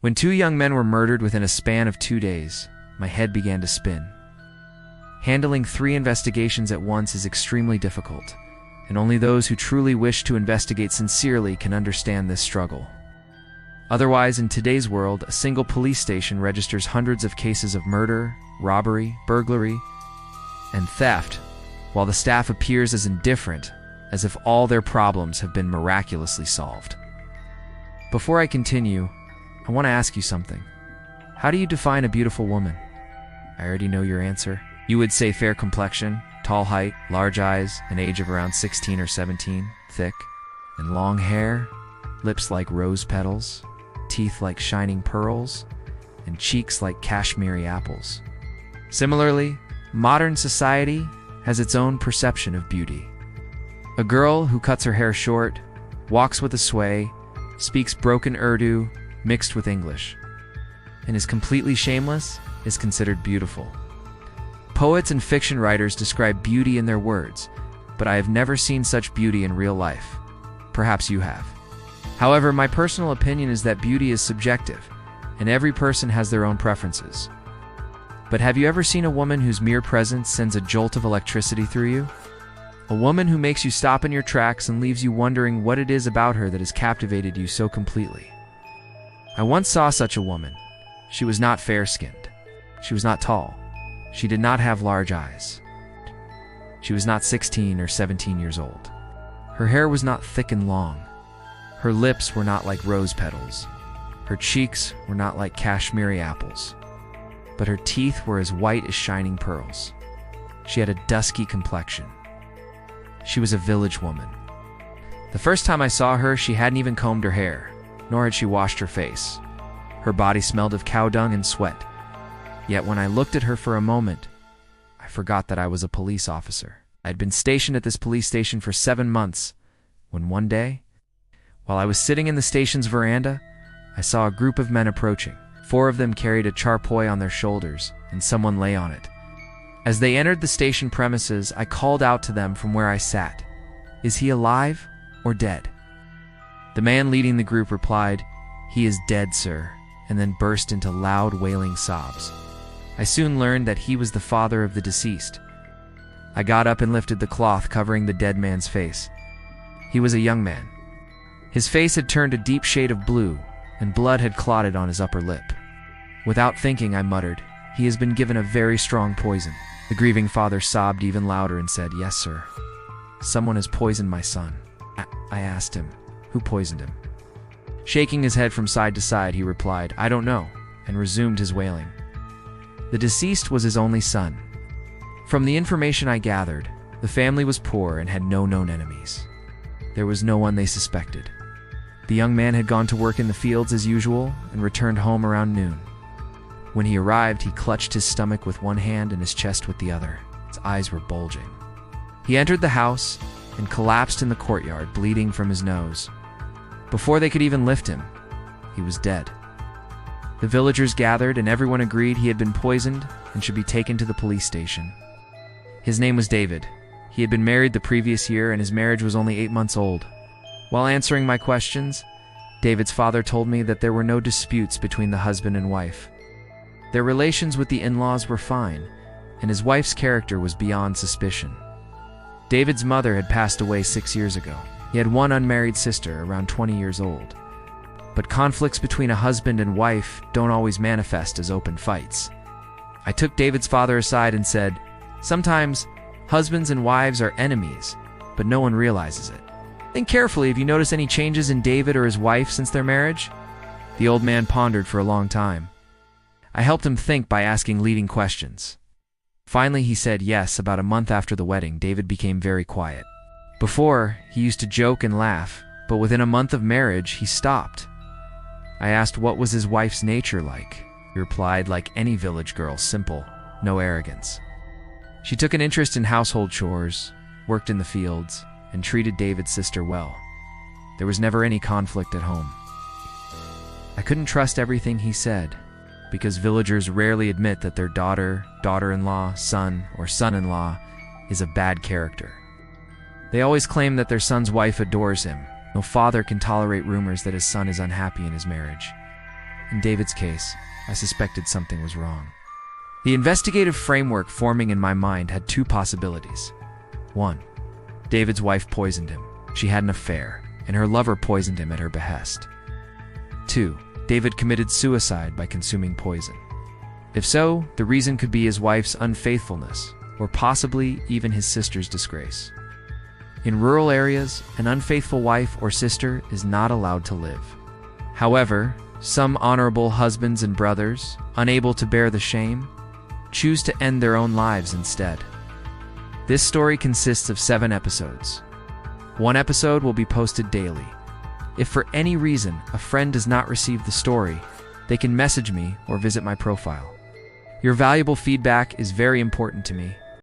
When two young men were murdered within a span of 2 days, my head began to spin. Handling 3 investigations at once is extremely difficult, and only those who truly wish to investigate sincerely can understand this struggle. Otherwise, in today's world, a single police station registers hundreds of cases of murder, robbery, burglary, and theft, while the staff appears as indifferent, as if all their problems have been miraculously solved. Before I continue, I want to ask you something. How do you define a beautiful woman? I already know your answer. You would say fair complexion, tall height, large eyes, an age of around 16 or 17, thick, and long hair, lips like rose petals, teeth like shining pearls, and cheeks like Kashmiri apples. Similarly, modern society has its own perception of beauty. A girl who cuts her hair short, walks with a sway, speaks broken Urdu mixed with English, and is completely shameless is considered beautiful. Poets and fiction writers describe beauty in their words, but I have never seen such beauty in real life. Perhaps you have. However, my personal opinion is that beauty is subjective, and every person has their own preferences. But have you ever seen a woman whose mere presence sends a jolt of electricity through you? A woman who makes you stop in your tracks and leaves you wondering what it is about her that has captivated you so completely. I once saw such a woman. She was not fair-skinned. She was not tall. She did not have large eyes. She was not 16 or 17 years old. Her hair was not thick and long. Her lips were not like rose petals. Her cheeks were not like Kashmiri apples. But her teeth were as white as shining pearls. She had a dusky complexion. She was a village woman. The first time I saw her, she hadn't even combed her hair, nor had she washed her face. Her body smelled of cow dung and sweat. Yet when I looked at her for a moment, I forgot that I was a police officer. I had been stationed at this police station for 7 months, when one day, while I was sitting in the station's veranda, I saw a group of men approaching. 4 of them carried a charpoy on their shoulders, and someone lay on it. As they entered the station premises, I called out to them from where I sat, "Is he alive or dead?" The man leading the group replied, "He is dead, sir," and then burst into loud wailing sobs. I soon learned that he was the father of the deceased. I got up and lifted the cloth covering the dead man's face. He was a young man. His face had turned a deep shade of blue, and blood had clotted on his upper lip. Without thinking, I muttered, "He has been given a very strong poison." The grieving father sobbed even louder and said, "Yes, sir. Someone has poisoned my son." I asked him, "Who poisoned him?" Shaking his head from side to side, he replied, "I don't know," and resumed his wailing. The deceased was his only son. From the information I gathered, the family was poor and had no known enemies. There was no one they suspected. The young man had gone to work in the fields as usual and returned home around noon. When he arrived, he clutched his stomach with one hand and his chest with the other. His eyes were bulging. He entered the house and collapsed in the courtyard, bleeding from his nose. Before they could even lift him, he was dead. The villagers gathered and everyone agreed he had been poisoned and should be taken to the police station. His name was David. He had been married the previous year and his marriage was only 8 months old. While answering my questions, David's father told me that there were no disputes between the husband and wife. Their relations with the in-laws were fine, and his wife's character was beyond suspicion. David's mother had passed away 6 years ago. He had one unmarried sister, around 20 years old. But conflicts between a husband and wife don't always manifest as open fights. I took David's father aside and said, "Sometimes husbands and wives are enemies, but no one realizes it. Think carefully if you notice any changes in David or his wife since their marriage." The old man pondered for a long time. I helped him think by asking leading questions. Finally, he said yes. About a month after the wedding, David became very quiet. Before, he used to joke and laugh, but within a month of marriage, he stopped. I asked what was his wife's nature like. He replied, like any village girl, simple, no arrogance. She took an interest in household chores, worked in the fields, and treated David's sister well. There was never any conflict at home. I couldn't trust everything he said, because villagers rarely admit that their daughter, daughter-in-law, son, or son-in-law is a bad character. They always claim that their son's wife adores him. No father can tolerate rumors that his son is unhappy in his marriage. in David's case, I suspected something was wrong. The investigative framework forming in my mind had two possibilities. 1. David's wife poisoned him. She had an affair, and her lover poisoned him at her behest. 2. David committed suicide by consuming poison. If so, the reason could be his wife's unfaithfulness, or possibly even his sister's disgrace. In rural areas, an unfaithful wife or sister is not allowed to live. However, some honorable husbands and brothers, unable to bear the shame, choose to end their own lives instead. This story consists of 7 episodes. One episode will be posted daily. If for any reason a friend does not receive the story, they can message me or visit my profile. Your valuable feedback is very important to me,